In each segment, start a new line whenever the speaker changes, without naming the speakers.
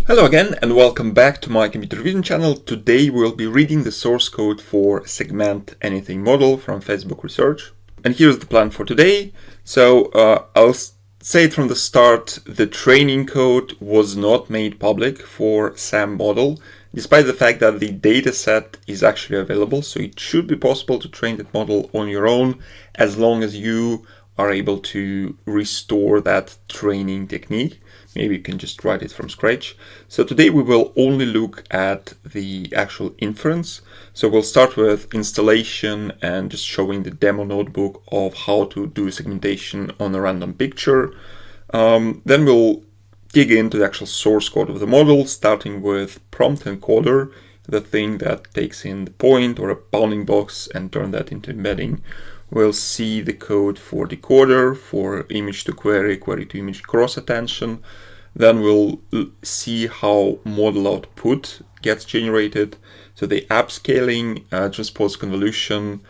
Hello again and welcome back to my computer vision channel. Today we'll be reading the source code for segment anything model from Facebook Research. And here's the plan for today. So I'll say it from the start, the training code was not made public for SAM model, despite the fact that the dataset is actually available. So it should be possible to train that model on your own as long as you are able to restore that training technique. Maybe you can just write it from scratch. So today we will only look at the actual inference. So we'll start with installation and just showing the demo notebook of how to do segmentation on a random picture. Then we'll dig into the actual source code of the model, starting with prompt encoder, the thing that takes in the point or a bounding box and turn that into embedding. We'll see the code for decoder, for image to query, query to image cross attention. Then we'll see how model output gets generated. So the upscaling, transposed convolution,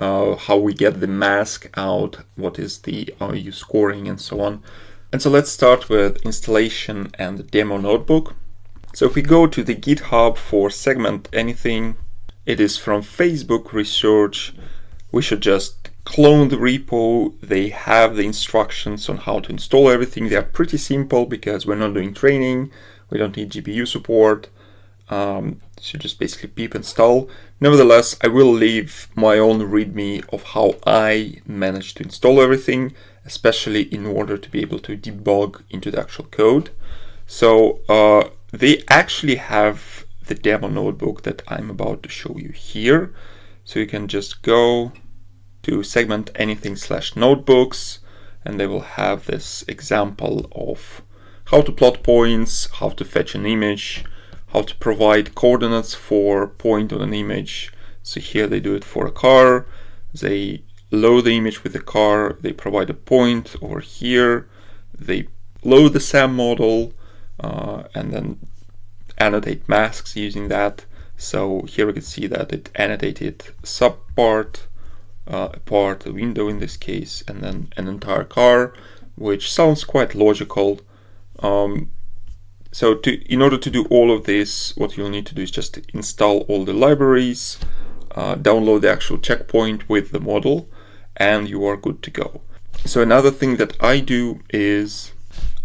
how we get the mask out, what is the RU scoring and so on. And so let's start with installation and the demo notebook. So if we go to the GitHub for segment anything, it is from Facebook Research. We should just clone the repo. They have the instructions on how to install everything. They are pretty simple because we're not doing training. We don't need GPU support. So just basically pip install. Nevertheless, I will leave my own README of how I managed to install everything, especially in order to be able to debug into the actual code. So they actually have the demo notebook that I'm about to show you here. So you can just go to segment anything /notebooks, and they will have this example of how to plot points, how to fetch an image, how to provide coordinates for point on an image. So here they do it for a car. They load the image with the car, they provide a point over here, they load the SAM model, and then annotate masks using that. So here we can see that it annotated subpart, a part, a window in this case, and then an entire car, which sounds quite logical. So in order to do all of this, what you'll need to do is just install all the libraries, download the actual checkpoint with the model, and you are good to go. So another thing that I do is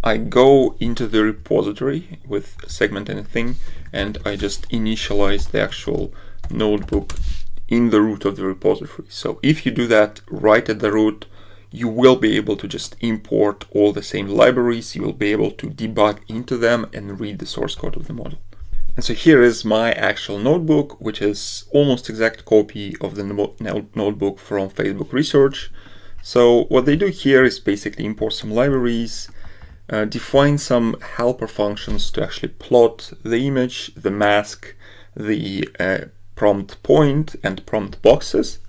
I go into the repository with segment anything, and I just initialize the actual notebook in the root of the repository. So if you do that right at the root, you will be able to just import all the same libraries. You will be able to debug into them and read the source code of the model. And so here is my actual notebook, which is almost exact copy of the notebook from Facebook Research. So what they do here is basically import some libraries, define some helper functions to actually plot the image, the mask, the prompt point and prompt boxes.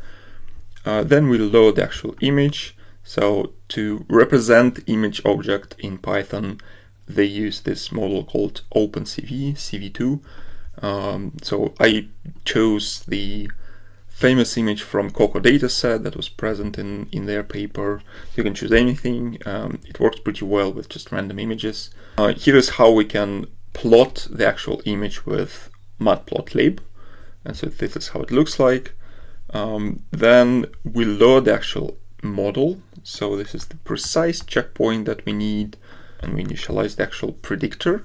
Then we load the actual image. So to represent image object in Python, they use this model called OpenCV, CV2. So I chose the famous image from Coco dataset that was present in their paper. You can choose anything. It works pretty well with just random images. Here is how we can plot the actual image with matplotlib. And so this is how it looks like. Then we load the actual model. So this is the precise checkpoint that we need, and we initialize the actual predictor.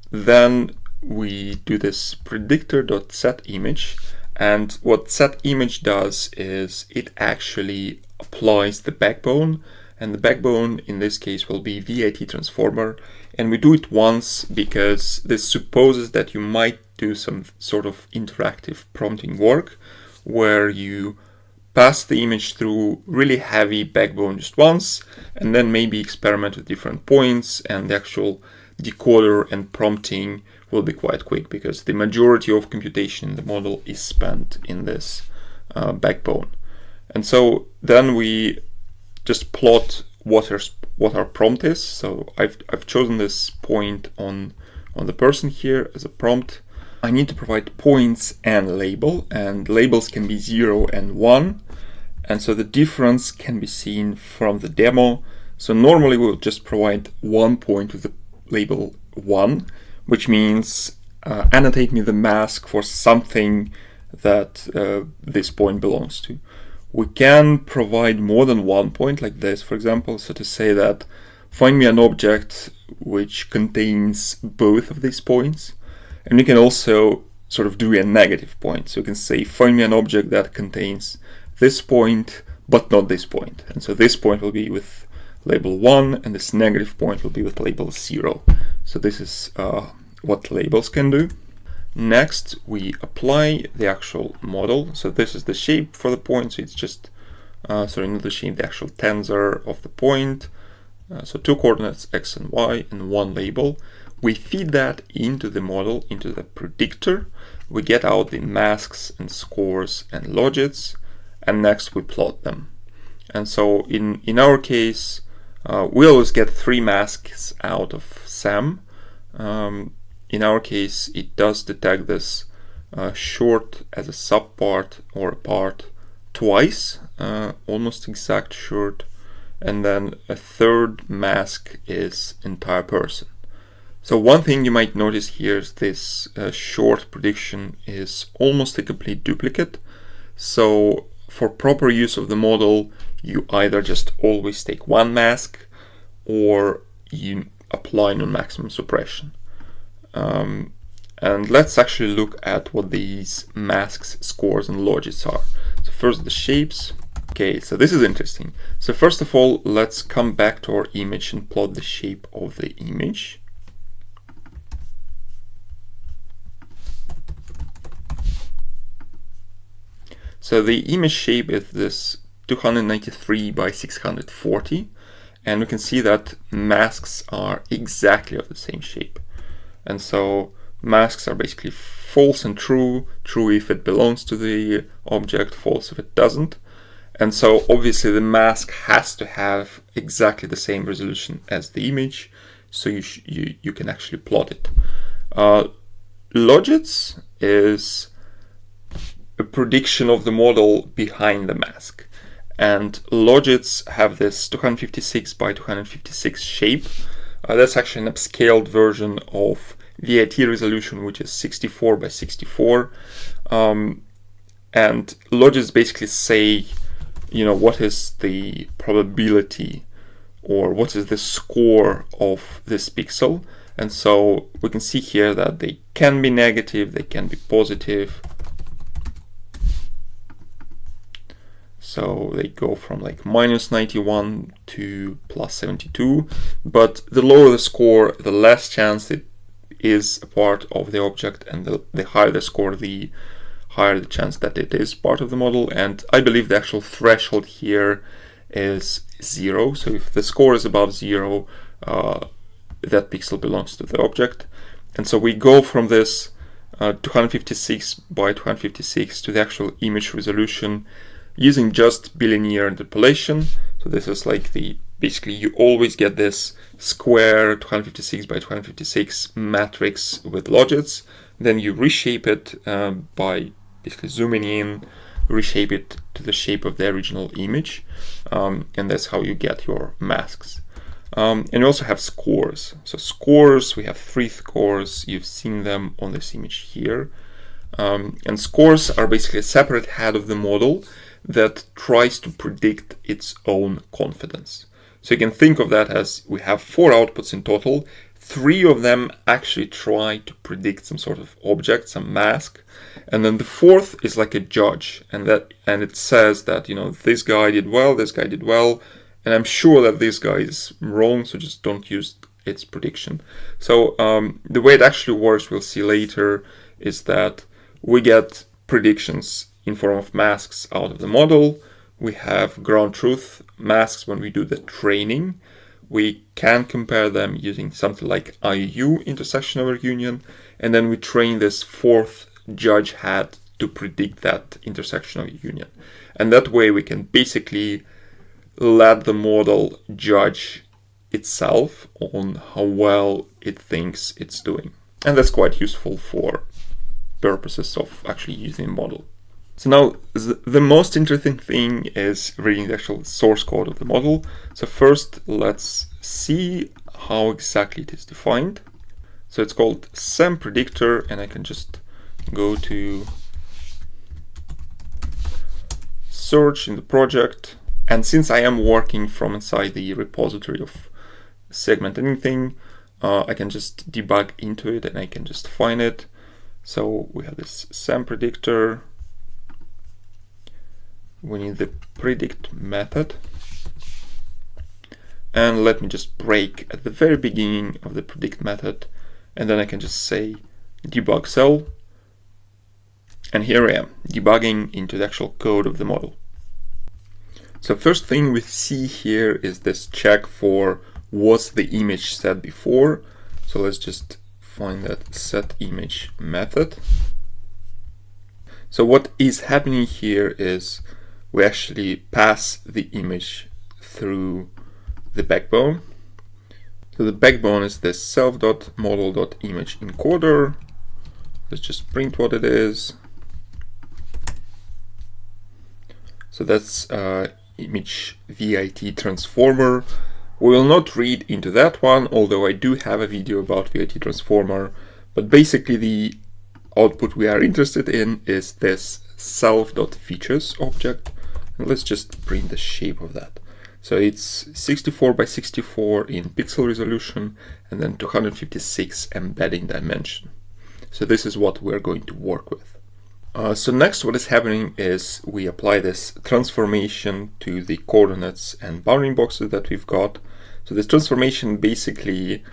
Then we do this predictor.setImage, and what setImage does is it actually applies the backbone, and the backbone in this case will be VIT transformer. And we do it once because this supposes that you might do some sort of interactive prompting work where you pass the image through really heavy backbone just once, and then maybe experiment with different points, and the actual decoder and prompting will be quite quick because the majority of computation in the model is spent in this backbone. And so then we just plot what our prompt is. So I've chosen this point on the person here as a prompt. I need to provide points and label, and labels can be 0 and 1. And so the difference can be seen from the demo. So normally we'll just provide 1 point with the label 1, which means annotate me the mask for something that this point belongs to. We can provide more than one point like this, for example, so to say that find me an object which contains both of these points. And we can also sort of do a negative point. So you can say find me an object that contains this point but not this point. And so this point will be with label 1 and this negative point will be with label 0. So this is what labels can do. Next, we apply the actual model. So this is the shape for the point. So it's just, sorry, not the shape, the actual tensor of the point. So 2 coordinates, x and y, and 1 label. We feed that into the model, into the predictor. We get out the masks and scores and logits, and next we plot them. And so in our case, we always get 3 masks out of SAM. In our case, it does detect this short as a subpart or a part twice, almost exact short, and then a third mask is entire person. So one thing you might notice here is this short prediction is almost a complete duplicate. So for proper use of the model, you either just always take 1 mask or you apply non-maximum suppression. And let's actually look at what these masks, scores, and logits are. So first the shapes. Okay, so this is interesting. So first of all, let's come back to our image and plot the shape of the image. So the image shape is this 293 by 640, and we can see that masks are exactly of the same shape. And so masks are basically false and true, true if it belongs to the object, false if it doesn't. And so obviously the mask has to have exactly the same resolution as the image, so you can actually plot it. Logits is a prediction of the model behind the mask. And logits have this 256 by 256 shape. That's actually an upscaled version of VIT resolution, which is 64 by 64. And logits basically say, what is the probability or what is the score of this pixel. And so we can see here that they can be negative, they can be positive. So they go from like -91 to +72, but the lower the score, the less chance it is a part of the object, and the higher the score, the higher the chance that it is part of the model. And I believe the actual threshold here is 0. So if the score is above 0, that pixel belongs to the object. And so we go from this 256 by 256 to the actual image resolution using just bilinear interpolation. So this is like basically you always get this square 256 by 256 matrix with logits. Then you reshape it by basically zooming in, reshape it to the shape of the original image. And that's how you get your masks. And you also have scores. So scores, we have 3 scores. You've seen them on this image here. And scores are basically a separate head of the model that tries to predict its own confidence. So you can think of that as we have 4 outputs in total. 3 of them actually try to predict some sort of object, some mask, and then the 4th is like a judge, and it says that this guy did well, this guy did well, and I'm sure that this guy is wrong, so just don't use its prediction. So the way it actually works, we'll see later, is that we get predictions in form of masks out of the model. We have ground truth masks when we do the training. We can compare them using something like IU, intersection over union, and then we train this 4th judge head to predict that intersection over union. And that way we can basically let the model judge itself on how well it thinks it's doing. And that's quite useful for purposes of actually using a model. So now the most interesting thing is reading the actual source code of the model. So first let's see how exactly it is defined. So it's called SAM predictor, and I can just go to search in the project. And since I am working from inside the repository of segment anything, I can just debug into it and I can just find it. So we have this SAM predictor. We need the predict method. And let me just break at the very beginning of the predict method. And then I can just say debug cell. And here I am, debugging into the actual code of the model. So first thing we see here is this check for was the image set before. So let's just find that set image method. So what is happening here is we actually pass the image through the backbone. So the backbone is this self.model.image encoder. Let's just print what it is. So that's image VIT transformer. We will not read into that one, although I do have a video about VIT transformer. But basically the output we are interested in is this self.features object. And let's just print the shape of that. So it's 64 by 64 in pixel resolution and then 256 embedding dimension. So this is what we're going to work with. So next what is happening is we apply this transformation to the coordinates and bounding boxes that we've got. So this transformation basically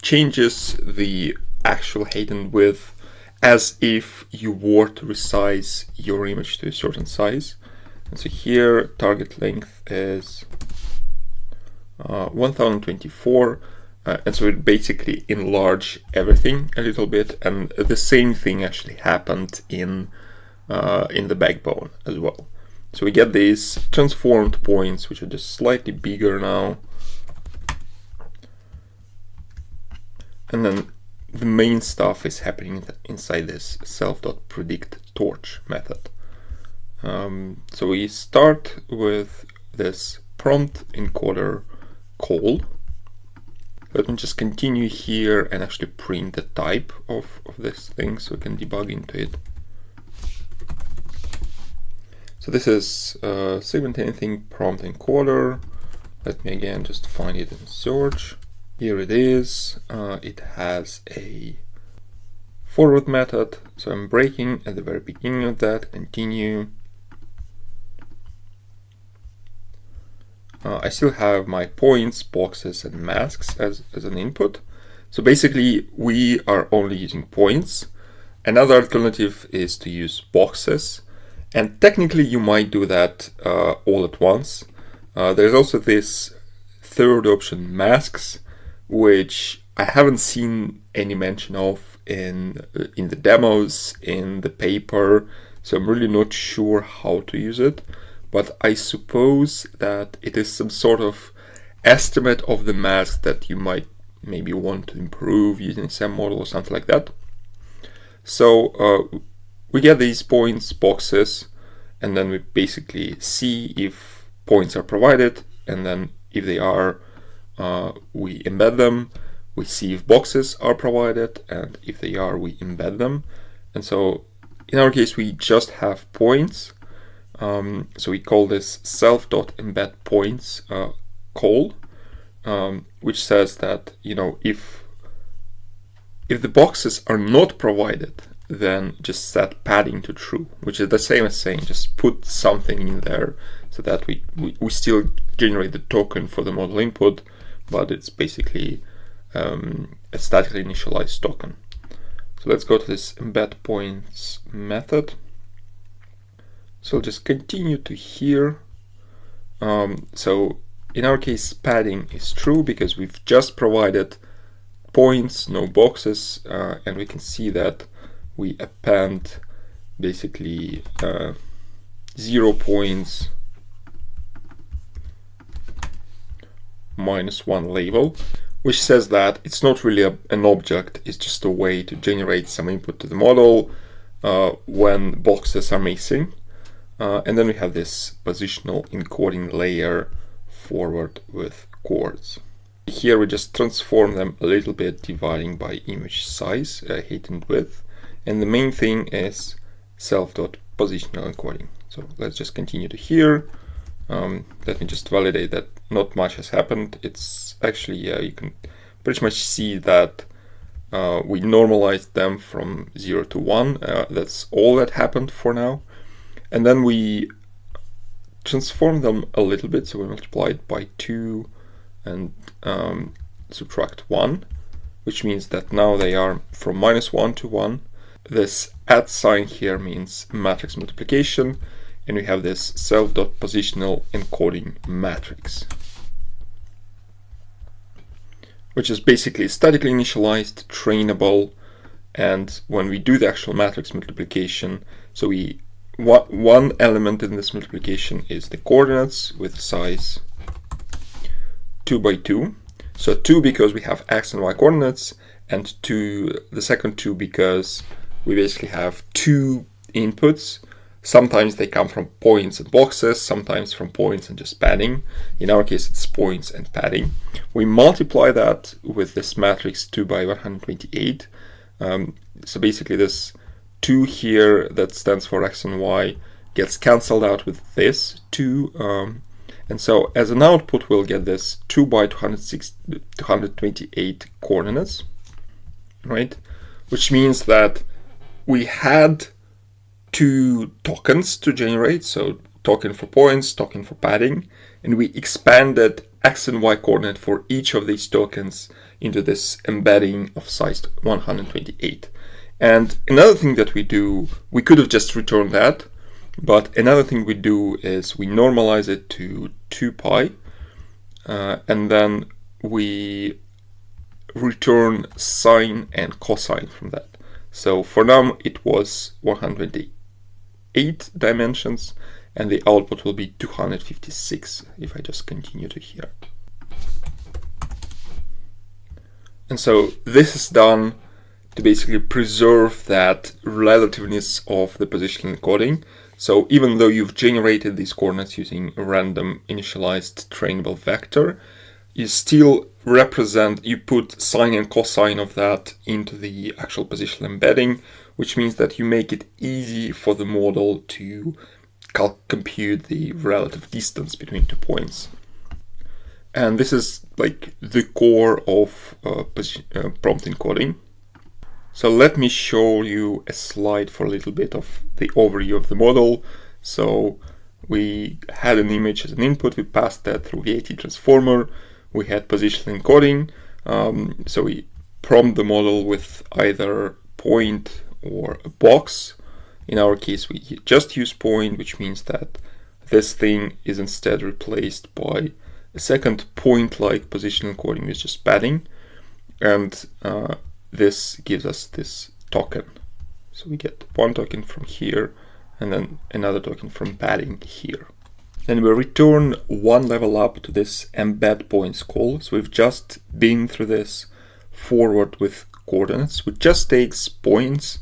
changes the actual height and width as if you were to resize your image to a certain size. And so here target length is 1024. And so it basically enlarge everything a little bit, and the same thing actually happened in the backbone as well. So we get these transformed points, which are just slightly bigger now. And then the main stuff is happening inside this self.predict torch method. So we start with this prompt encoder call. Let me just continue here and actually print the type of this thing so we can debug into it. So this is segment anything prompt encoder. Let me again just find it in search. Here it is. It has a forward method. So I'm breaking at the very beginning of that, continue. I still have my points, boxes, and masks as an input. So basically, we are only using points. Another alternative is to use boxes. And technically, you might do that all at once. There's also this third option, masks, which I haven't seen any mention of in the demos, in the paper. So I'm really not sure how to use it. But I suppose that it is some sort of estimate of the mask that you might maybe want to improve using some model or something like that. So we get these points, boxes, and then we basically see if points are provided, and then if they are, we embed them. We see if boxes are provided, and if they are, we embed them. And so in our case, we just have points. So we call this self.embedPoints call, which says that, you know, if the boxes are not provided, then just set padding to true, which is the same as saying just put something in there so that we still generate the token for the model input, but it's basically a statically initialized token. So let's go to this embedPoints method. So I'll just continue to here. So in our case, padding is true because we've just provided points, no boxes, and we can see that we append basically 0 points -1 label, which says that it's not really an object, it's just a way to generate some input to the model when boxes are missing. And then we have this positional encoding layer forward with chords. Here we just transform them a little bit, dividing by image size, height and width. And the main thing is self.positional encoding. So let's just continue to here. Let me just validate that not much has happened. It's actually, you can pretty much see that we normalized them from 0 to 1. That's all that happened for now. And then we transform them a little bit. So we multiplied by 2 and subtract 1, which means that now they are from -1 to 1. This @ sign here means matrix multiplication, and we have this self.positional encoding matrix, which is basically statically initialized, trainable, and when we do the actual matrix multiplication, so one element in this multiplication is the coordinates with size 2 by 2. So 2 because we have x and y coordinates, and the second 2 because we basically have 2 inputs. Sometimes they come from points and boxes, sometimes from points and just padding. In our case, it's points and padding. We multiply that with this matrix 2 by 128. So basically this 2 here that stands for x and y gets cancelled out with this 2. And so as an output, we'll get this 2 by 228 coordinates, right? Which means that we had 2 tokens to generate, so token for points, token for padding, and we expanded x and y coordinate for each of these tokens into this embedding of size 128. And another thing that we do, we could have just returned that, but another thing we do is we normalize it to 2 pi, and then we return sine and cosine from that. So for now it was 128 dimensions, and the output will be 256 if I just continue to here. And so this is done to basically preserve that relativeness of the positional encoding. So even though you've generated these coordinates using a random initialized trainable vector, you still you put sine and cosine of that into the actual positional embedding, which means that you make it easy for the model to compute the relative distance between 2 points. And this is like the core of prompt encoding. So let me show you a slide for a little bit of the overview of the model. So we had an image as an input, we passed that through the AT transformer, we had positional encoding, so we prompt the model with either point or a box. In our case, we just use point, which means that this thing is instead replaced by a second point-like positional encoding with just padding, and this gives us this token. So we get one token from here, and then another token from padding here. Then we return one level up to this embed points call. So we've just been through this forward with coordinates, which just takes points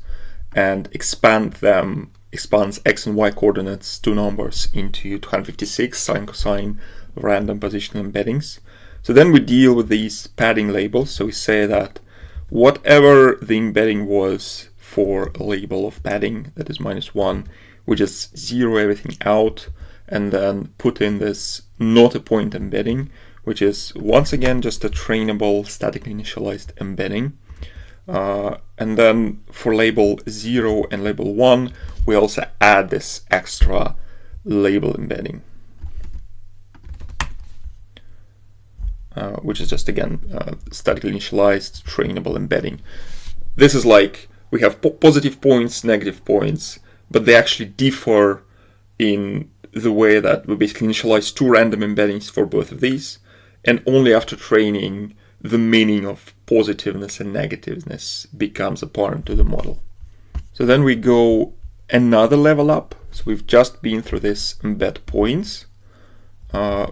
and expands x and y coordinates, 2 numbers, into 256 sine cosine random positional embeddings. So then we deal with these padding labels. So we say that whatever the embedding was for a label of padding, that is -1, we just zero everything out and then put in this not a point embedding, which is once again just a trainable statically initialized embedding. And then for label 0 and label 1, we also add this extra label embedding, which is just again statically initialized trainable embedding. This is like we have positive points, negative points, but they actually differ in the way that we basically initialize 2 random embeddings for both of these, and only after training the meaning of positiveness and negativeness becomes apparent to the model. So then we go another level up. So we've just been through this embed points.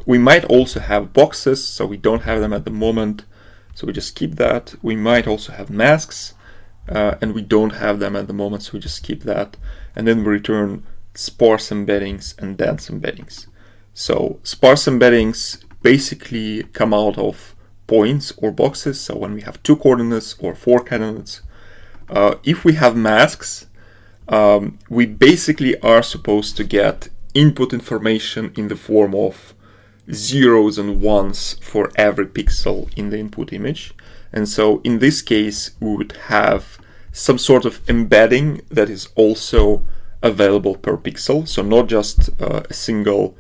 We might also have boxes, so we don't have them at the moment, so we just keep that. We might also have masks, and we don't have them at the moment, so we just keep that. And then we return sparse embeddings and dense embeddings. So sparse embeddings basically come out of points or boxes, so when we have 2 coordinates or 4 coordinates, if we have masks, we basically are supposed to get input information in the form of zeros and ones for every pixel in the input image. And so in this case, we would have some sort of embedding that is also available per pixel. So not just a single,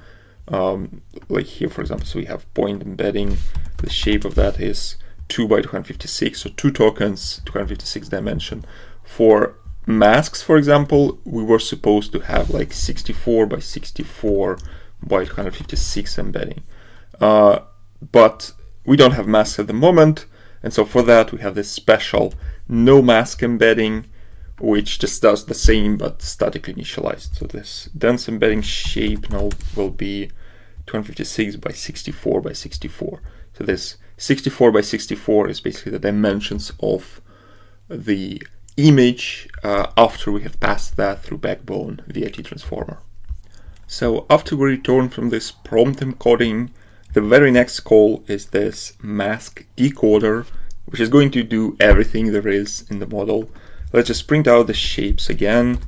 like here, for example, so we have point embedding. The shape of that is 2 by 256, so 2 tokens, 256 dimension. For masks, for example, we were supposed to have like 64 by 64 by 256 embedding. But we don't have masks at the moment, and so for that we have this special no mask embedding, which just does the same but statically initialized. So this dense embedding shape now will be 256 by 64 by 64. So this 64 by 64 is basically the dimensions of the image after we have passed that through backbone VIT transformer. So after we return from this prompt encoding, the very next call is this mask decoder, which is going to do everything there is in the model. Let's just print out the shapes again.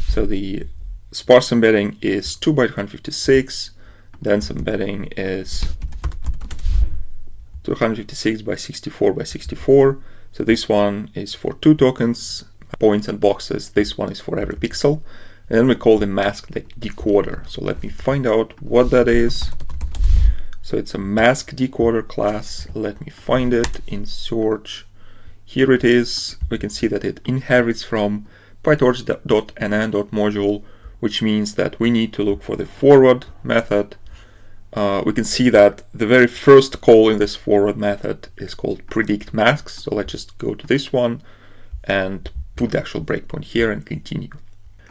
So the sparse embedding is 2 by 256, dense embedding is 256 by 64 by 64. So this one is for 2 tokens, points and boxes. This one is for every pixel. And then we call the mask decoder. So let me find out what that is. So it's a mask decoder class. Let me find it in search. Here it is. We can see that it inherits from pytorch.nn.module, which means that we need to look for the forward method. We can see that the very first call in this forward method is called predict masks. So let's just go to this one and put the actual breakpoint here and continue.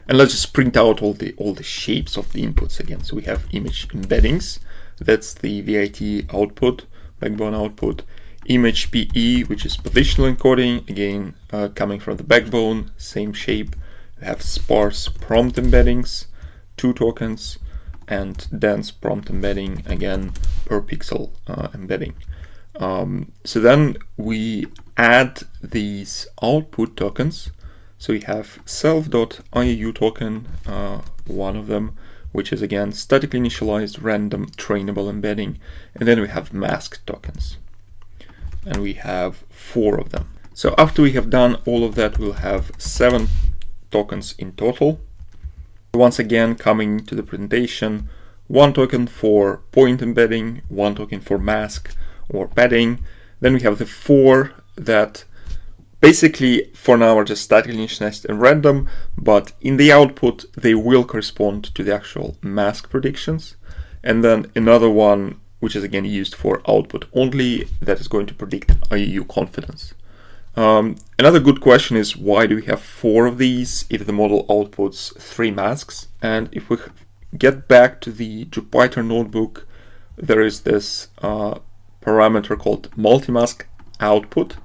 And let's just print out all the shapes of the inputs again. So we have image embeddings. That's the VIT output, backbone output. Image PE, which is positional encoding, again coming from the backbone, same shape. We have sparse prompt embeddings, 2 tokens, and dense prompt embedding, again per pixel embedding. So then we add these output tokens. So we have self.iau token, one of them, which is again statically initialized random trainable embedding, and then we have mask tokens, and we have 4 of them. So after we have done all of that, we'll have 7 tokens in total. Once again, coming to the presentation, 1 token for point embedding, 1 token for mask or padding. Then we have the 4 that basically for now are just statically initialized and random, but in the output they will correspond to the actual mask predictions. And then another one, which is again used for output only, that is going to predict IAU confidence. Another good question is, why do we have 4 of these if the model outputs 3 masks? And if we get back to the Jupyter notebook, there is this parameter called multimask output,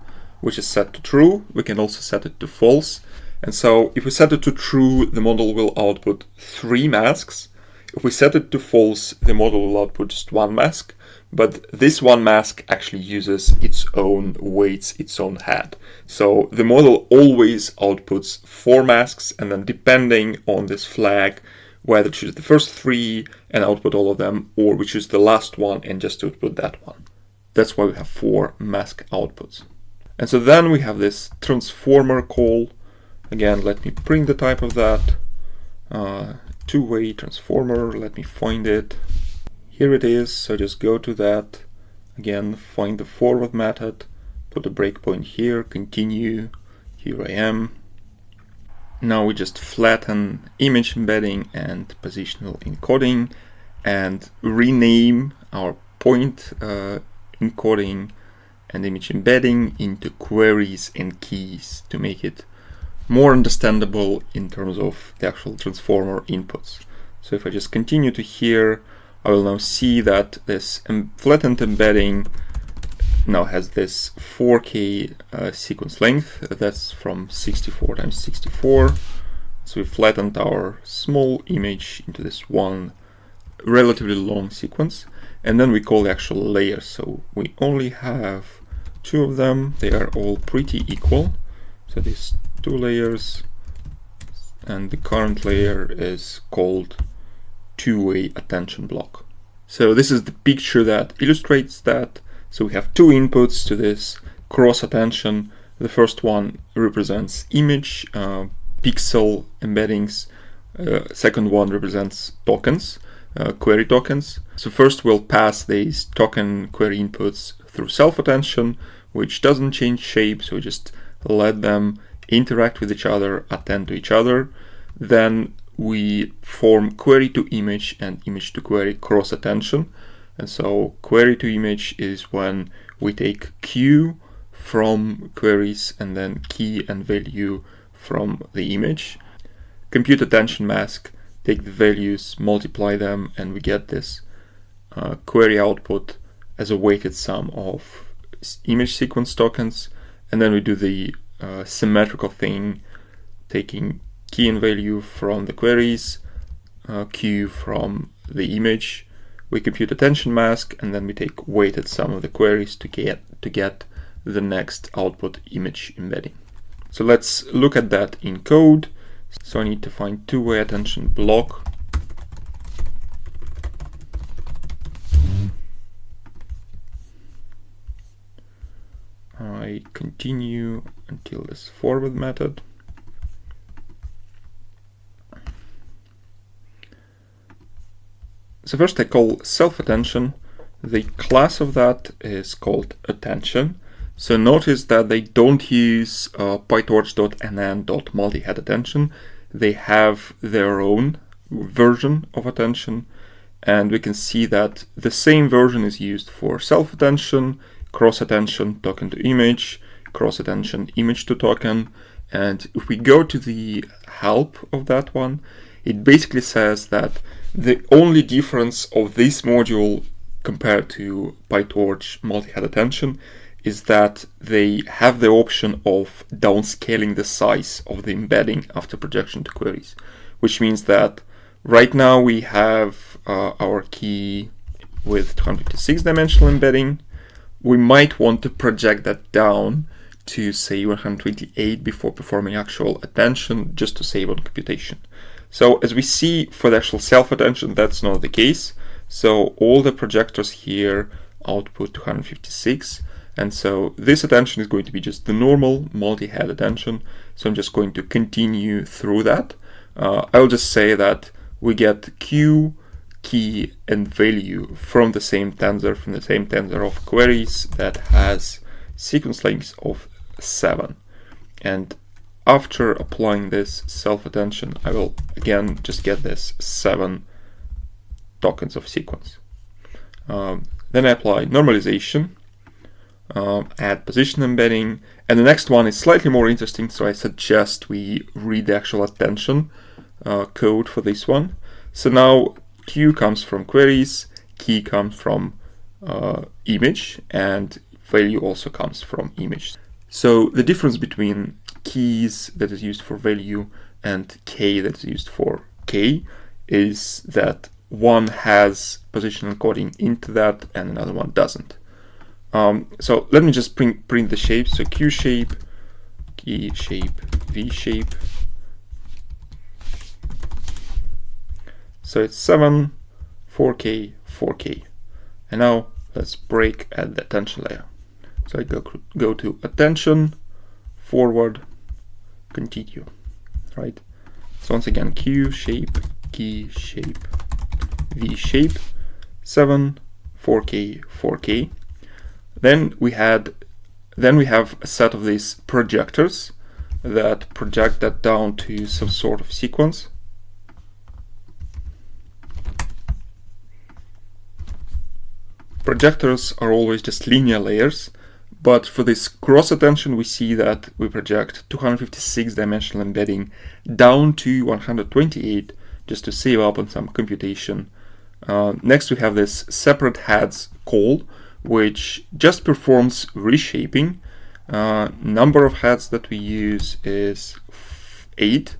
which is set to true. We can also set it to false. And so if we set it to true, the model will output 3 masks. If we set it to false, the model will output just 1 mask. But this 1 mask actually uses its own weights, its own head. So the model always outputs 4 masks, and then depending on this flag, whether to choose the first 3 and output all of them, or we choose the last one and just output that one. That's why we have 4 mask outputs. And so then we have this transformer call. Again, let me print the type of that. 2-way transformer, let me find it. Here it is, so just go to that. Again, find the forward method, put a breakpoint here, continue. Here I am. Now we just flatten image embedding and positional encoding and rename our point encoding and image embedding into queries and keys to make it more understandable in terms of the actual transformer inputs. So if I just continue to here, I will now see that this flattened embedding now has this 4K sequence length. That's from 64 times 64. So we flattened our small image into this one relatively long sequence. and then we call the actual layers. So we only have 2 of them. They are all pretty equal. So these 2 layers, and the current layer is called two-way attention block. So this is the picture that illustrates that. So we have 2 inputs to this cross attention. The first one represents image, pixel embeddings. Second one represents tokens, query tokens. So first we'll pass these token query inputs through self-attention, which doesn't change shape, so we just let them interact with each other, attend to each other. Then we form query to image and image to query cross attention. And so query to image is when we take Q from queries and then key and value from the image. Compute attention mask, take the values, multiply them, and we get this query output as a weighted sum of image sequence tokens. And then we do the symmetrical thing, taking key and value from the queries, Q from the image. We compute attention mask, and then we take weighted sum of the queries to get the next output image embedding. So let's look at that in code. So I need to find two-way attention block. I continue until this forward method. So first I call self-attention. The class of that is called attention. So notice that they don't use pytorch.nn.multi-head attention. They have their own version of attention, and we can see that the same version is used for self-attention, cross-attention, token to image, cross-attention, image to token. And if we go to the help of that one, it basically says that the only difference of this module compared to PyTorch multi-head attention is that they have the option of downscaling the size of the embedding after projection to queries, which means that right now we have our key with 256 dimensional embedding. We might want to project that down to say 128 before performing actual attention, just to save on computation. So as we see for the actual self-attention, that's not the case. So all the projectors here output 256. And so this attention is going to be just the normal multi-head attention. So I'm just going to continue through that. I'll just say that we get Q, key, and value from the same tensor of queries that has sequence lengths of 7. And after applying this self-attention, I will again just get this 7 tokens of sequence. Then I apply normalization, add position embedding, and the next one is slightly more interesting, so I suggest we read the actual attention code for this one. So now Q comes from queries, key comes from image, and value also comes from image. So the difference between keys that is used for value and k that is used for k is that one has position encoding into that and another one doesn't. So let me just print the shapes. So Q shape, key shape, V shape. So it's 7, 4K, 4K. And now let's break at the attention layer. So I go to attention, forward, continue, right? So once again, Q shape, key shape, V shape, 7, 4K, 4K. Then we have a set of these projectors that project that down to some sort of sequence. Projectors are always just linear layers, but for this cross attention we see that we project 256 dimensional embedding down to 128 just to save up on some computation. Next we have this separate heads call, which just performs reshaping. Number of heads that we use is 8.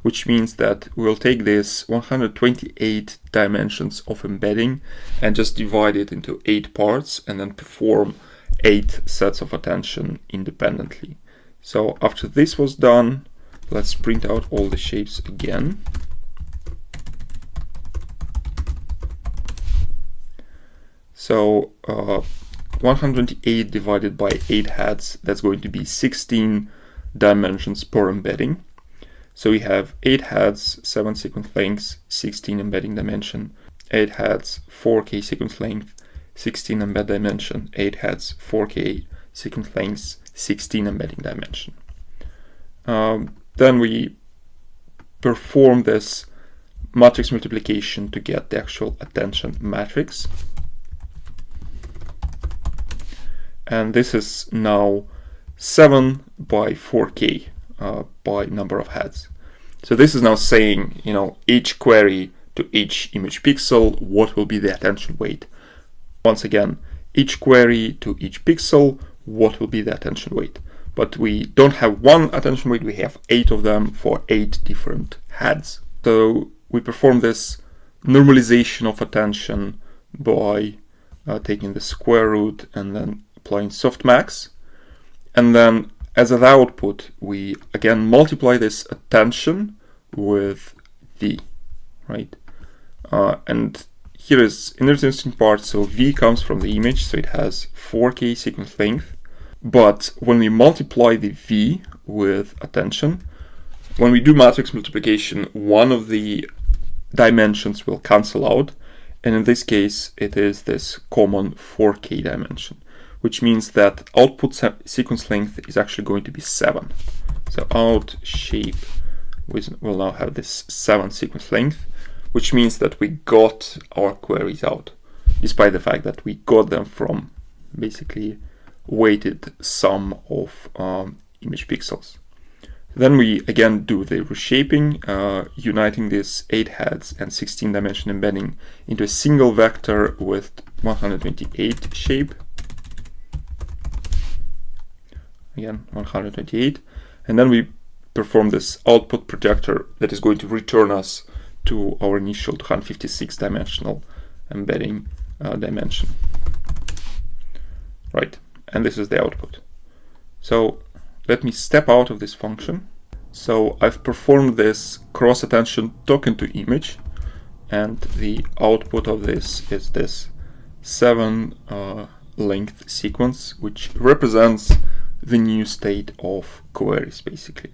which means that we'll take this 128 dimensions of embedding and just divide it into 8 parts and then perform 8 sets of attention independently. So after this was done, let's print out all the shapes again. So 128 divided by 8 heads, that's going to be 16 dimensions per embedding. So we have 8 heads, 7 sequence lengths, 16 embedding dimension, 8 heads, 4K sequence length, 16 embed dimension, 8 heads, 4K sequence lengths, 16 embedding dimension. Then we perform this matrix multiplication to get the actual attention matrix. And this is now 7 by 4K by number of heads. So this is now saying, each query to each image pixel, what will be the attention weight. Once again, each query to each pixel, what will be the attention weight. But we don't have one attention weight, we have 8 of them for 8 different heads. So we perform this normalization of attention by taking the square root and then applying softmax. And then as an output, we again multiply this attention with V, right? And here is an interesting part. So V comes from the image, so it has 4K sequence length. But when we multiply the V with attention, when we do matrix multiplication, one of the dimensions will cancel out. And in this case, it is this common 4K dimension, which means that output sequence length is actually going to be 7. So out shape will now have this 7 sequence length, which means that we got our queries out, despite the fact that we got them from basically weighted sum of image pixels. Then we again do the reshaping, uniting these 8 heads and 16 dimension embedding into a single vector with 128 shape. Again, 128. And then we perform this output projector that is going to return us to our initial 256 dimensional embedding dimension. Right, and this is the output. So let me step out of this function. So I've performed this cross attention token to image, and the output of this is this 7 length sequence, which represents the new state of queries basically.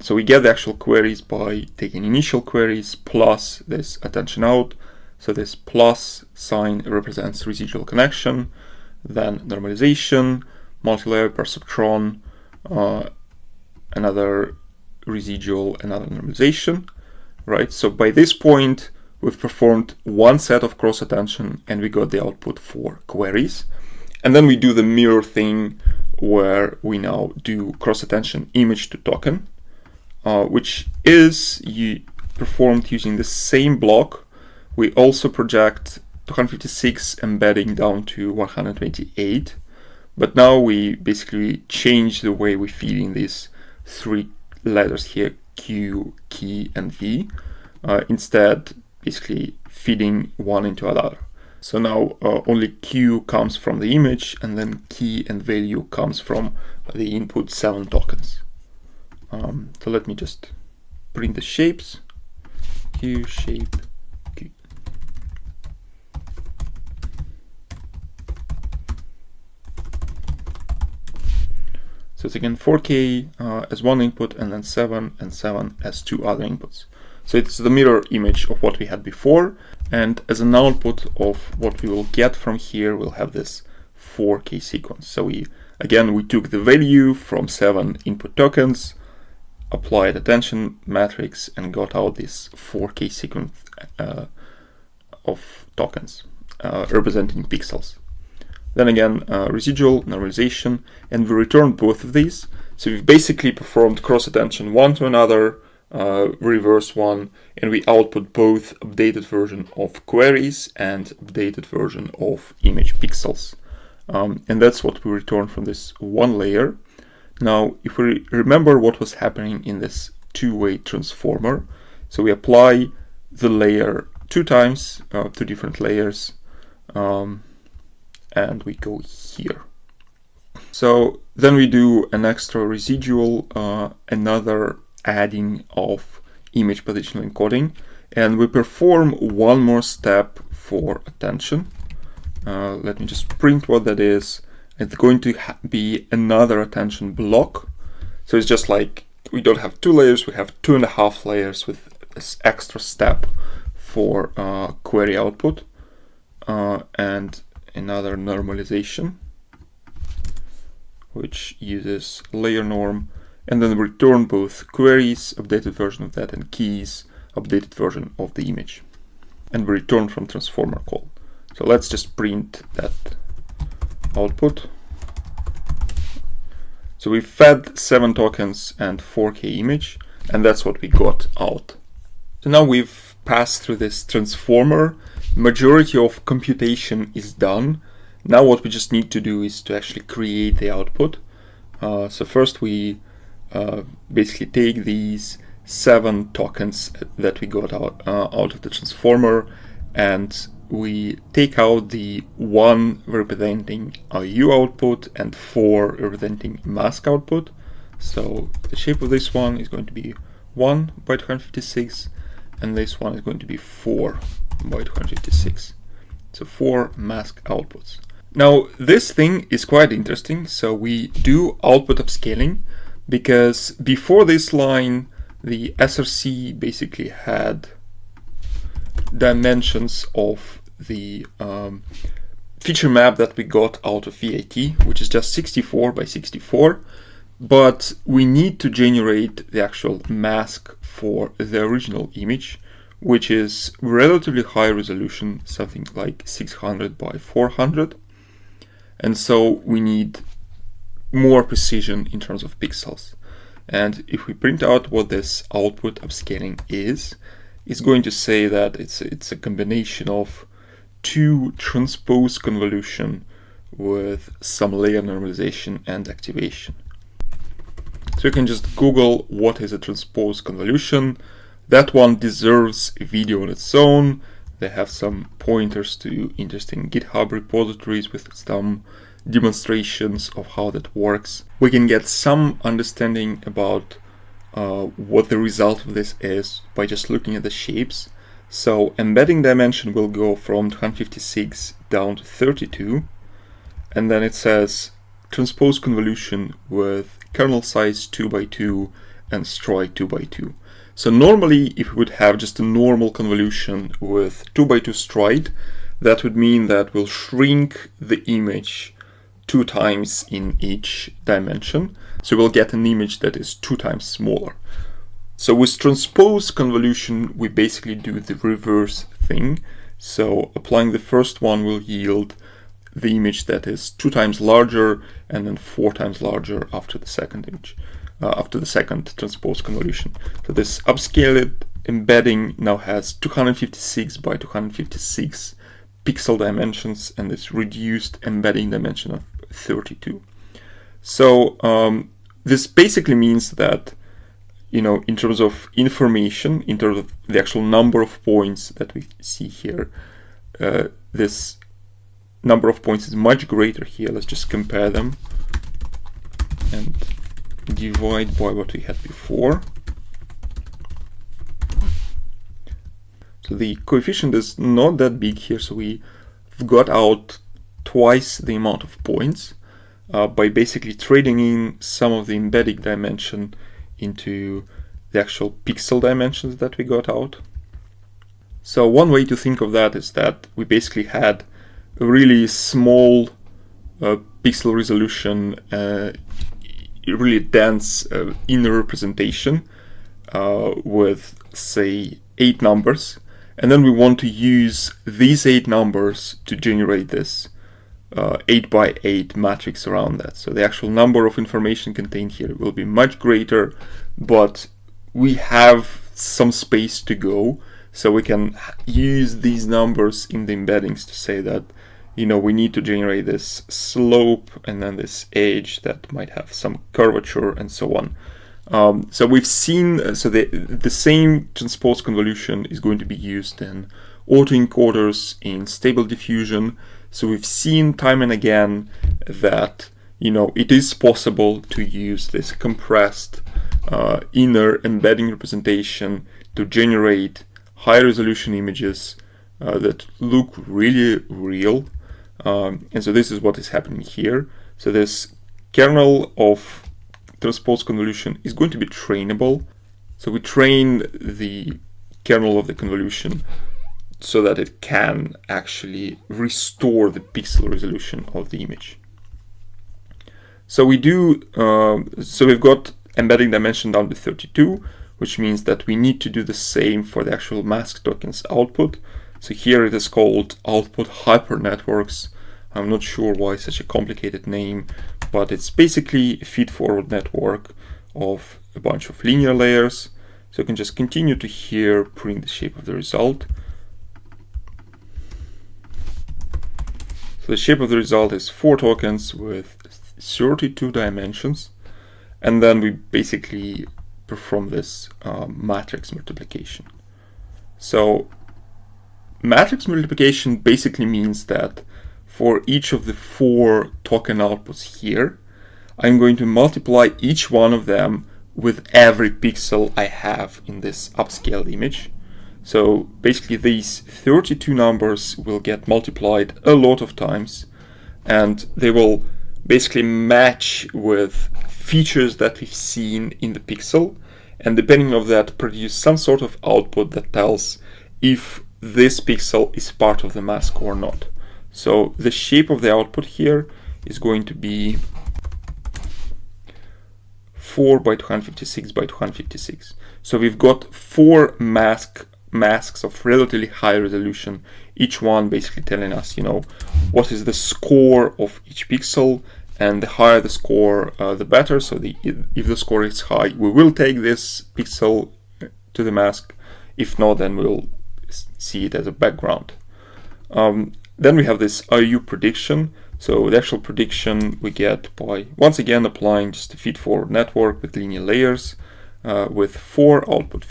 So we get the actual queries by taking initial queries plus this attention out. So this plus sign represents residual connection, then normalization, multilayer perceptron, another residual, another normalization, right? So by this point, we've performed one set of cross attention and we got the output for queries. And then we do the mirror thing where we now do cross attention image to token, which is performed using the same block. We also project 256 embedding down to 128, but now we basically change the way we feed in these 3 letters here, Q, key, and V, instead basically feeding one into another. So now only Q comes from the image, and then key and value comes from the input 7 tokens. So let me just print the shapes, Q, shape, Q. So it's again 4K as one input, and then 7 and 7 as 2 other inputs. So it's the mirror image of what we had before, and as an output of what we will get from here, we'll have this 4K sequence. So we took the value from 7 input tokens, applied attention matrix, and got out this 4K sequence of tokens representing pixels. Then again, residual, normalization, and we returned both of these. So we've basically performed cross attention one to another, reverse one, and we output both updated version of queries and updated version of image pixels. And that's what we return from this one layer. Now, if we remember what was happening in this two-way transformer. So we apply the layer 2 times, 2 different layers, and we go here. So then we do an extra residual, another adding of image positional encoding, and we perform one more step for attention. Let me just print what that is. It's going to be another attention block. So it's just like we don't have 2 layers, we have 2.5 layers with this extra step for query output, and another normalization, which uses layer norm, and then return both queries, updated version of that, and keys, updated version of the image. And we return from transformer call. So let's just print that output. So we fed 7 tokens and 4K image, and that's what we got out. So now we've passed through this transformer. Majority of computation is done. Now what we just need to do is to actually create the output. So first we basically take these 7 tokens that we got out of the transformer, and we take out the 1 representing U output and 4 representing mask output. So the shape of this one is going to be 1 by 256, and this one is going to be 4 by 256. So 4 mask outputs. Now this thing is quite interesting. So we do output upscaling, because before this line the SRC basically had dimensions of the feature map that we got out of VIT, which is just 64 by 64, but we need to generate the actual mask for the original image, which is relatively high resolution, something like 600 by 400, and so we need more precision in terms of pixels. And if we print out what this output upscaling is, it's going to say that it's a combination of 2 transposed convolution with some layer normalization and activation. So you can just Google what is a transposed convolution. That one deserves a video on its own. They have some pointers to interesting GitHub repositories with some demonstrations of how that works. We can get some understanding about what the result of this is by just looking at the shapes. So embedding dimension will go from 256 down to 32, and then it says transposed convolution with kernel size 2 by 2 and stride 2 by 2. So normally if we would have just a normal convolution with 2 by 2 stride, that would mean that we'll shrink the image 2 times in each dimension. So we'll get an image that is 2 times smaller. So with transposed convolution, we basically do the reverse thing. So applying the first one will yield the image that is 2 times larger and then 4 times larger after the second image, after the second transposed convolution. So this upscaled embedding now has 256 by 256 pixel dimensions and this reduced embedding dimension of 32. So this basically means that, you know, in terms of information, in terms of the actual number of points that we see here, this number of points is much greater here. Let's just compare them and divide by what we had before. So the coefficient is not that big here, so we've got out twice the amount of points by basically trading in some of the embedding dimension into the actual pixel dimensions that we got out. So one way to think of that is that we basically had a really small pixel resolution, really dense inner representation with, say, 8 numbers, and then we want to use these 8 numbers to generate this 8 by 8 matrix around that. So the actual number of information contained here will be much greater, but we have some space to go, so we can use these numbers in the embeddings to say that, you know, we need to generate this slope and then this edge that might have some curvature and so on. So we've seen, so the same transposed convolution is going to be used in autoencoders, in stable diffusion. So we've seen time and again that, it is possible to use this compressed inner embedding representation to generate high resolution images that look really real. And so this is what is happening here. So this kernel of transposed convolution is going to be trainable. So we train the kernel of the convolution so that it can actually restore the pixel resolution of the image. So we do, so we've got embedding dimension down to 32, which means that we need to do the same for the actual mask tokens output. So here it is called output Hypernetworks. I'm not sure why such a complicated name, but it's basically a feed-forward network of a bunch of linear layers. So you can just continue to here print the shape of the result. So the shape of the result is 4 tokens with 32 dimensions. And then we basically perform this matrix multiplication. So matrix multiplication basically means that for each of the 4 token outputs here, I'm going to multiply each one of them with every pixel I have in this upscaled image. So basically these 32 numbers will get multiplied a lot of times, and they will basically match with features that we've seen in the pixel, and depending on that produce some sort of output that tells if this pixel is part of the mask or not. So the shape of the output here is going to be 4 by 256 by 256. So we've got 4 masks of relatively high resolution, each one basically telling us, what is the score of each pixel, and the higher the score, the better. So if the score is high, we will take this pixel to the mask. If not, then we'll see it as a background. Then we have this IU prediction. So the actual prediction we get by, once again, applying just a feed-forward network with linear layers with 4 output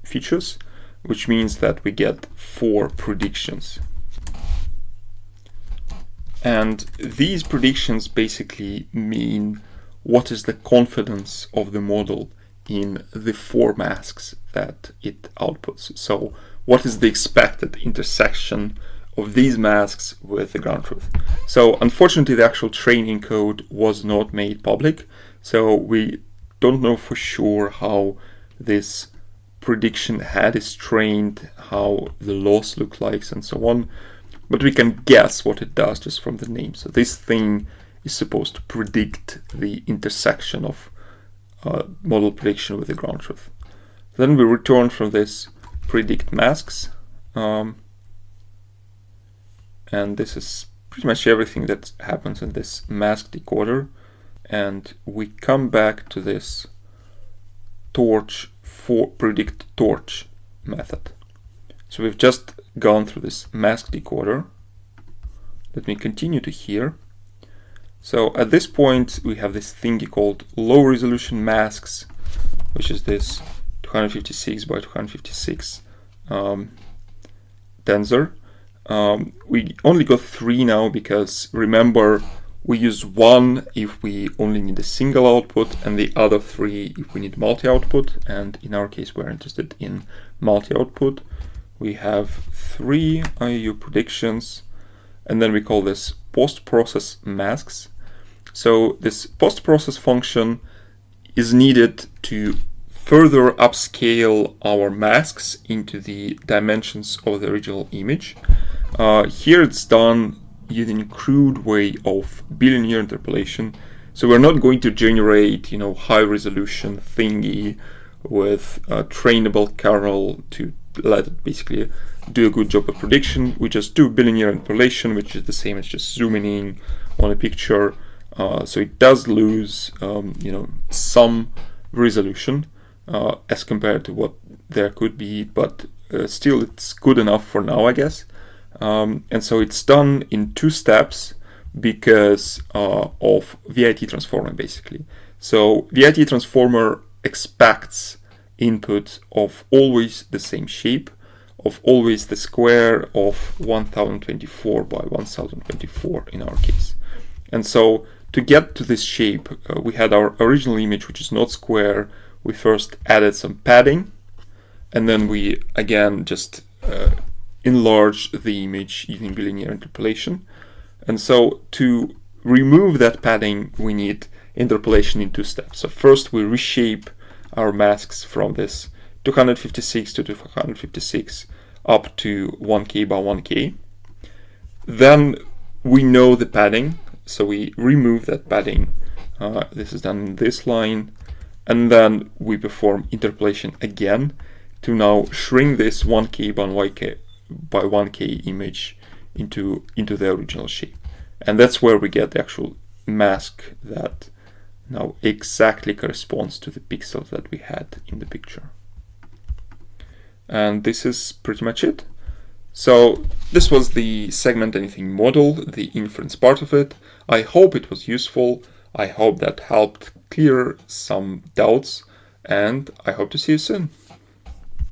features, which means that we get 4 predictions. And these predictions basically mean what is the confidence of the model in the 4 masks that it outputs. So what is the expected intersection of these masks with the ground truth? So unfortunately, the actual training code was not made public, so we don't know for sure how this prediction head is trained, how the loss looks like, and so on. But we can guess what it does just from the name. So this thing is supposed to predict the intersection of model prediction with the ground truth. Then we return from this predict masks. And this is pretty much everything that happens in this mask decoder. And we come back to this torch for predict torch method. So we've just gone through this mask decoder. Let me continue to here. So at this point, we have this thingy called low resolution masks, which is this 256 by 256 tensor. We only got 3 now because, remember, we use 1 if we only need a single output and the other 3 if we need multi-output, and in our case we're interested in multi-output. We have 3 IU predictions, and then we call this post-process masks. So this post-process function is needed to further upscale our masks into the dimensions of the original image. Here it's done using a crude way of bilinear interpolation. So we're not going to generate, high resolution thingy with a trainable kernel to let it basically do a good job of prediction. We just do bilinear interpolation, which is the same as just zooming in on a picture. So it does lose, some resolution as compared to what there could be, but still it's good enough for now, I guess. And so it's done in 2 steps because of VIT transformer, basically. So VIT transformer expects input of always the same shape, of always the square of 1024 by 1024 in our case. And so to get to this shape, we had our original image, which is not square. We first added some padding, and then we again just enlarge the image using bilinear interpolation. And so to remove that padding, we need interpolation in 2 steps. So first we reshape our masks from this 256 to 256 up to 1K by 1K. Then we know the padding, so we remove that padding. This is done in this line, and then we perform interpolation again to now shrink this 1K by 1K image into the original shape. And that's where we get the actual mask that now exactly corresponds to the pixels that we had in the picture. And this is pretty much it. So this was the segment anything model, the inference part of it. I hope it was useful. I hope that helped clear some doubts, and I hope to see you soon.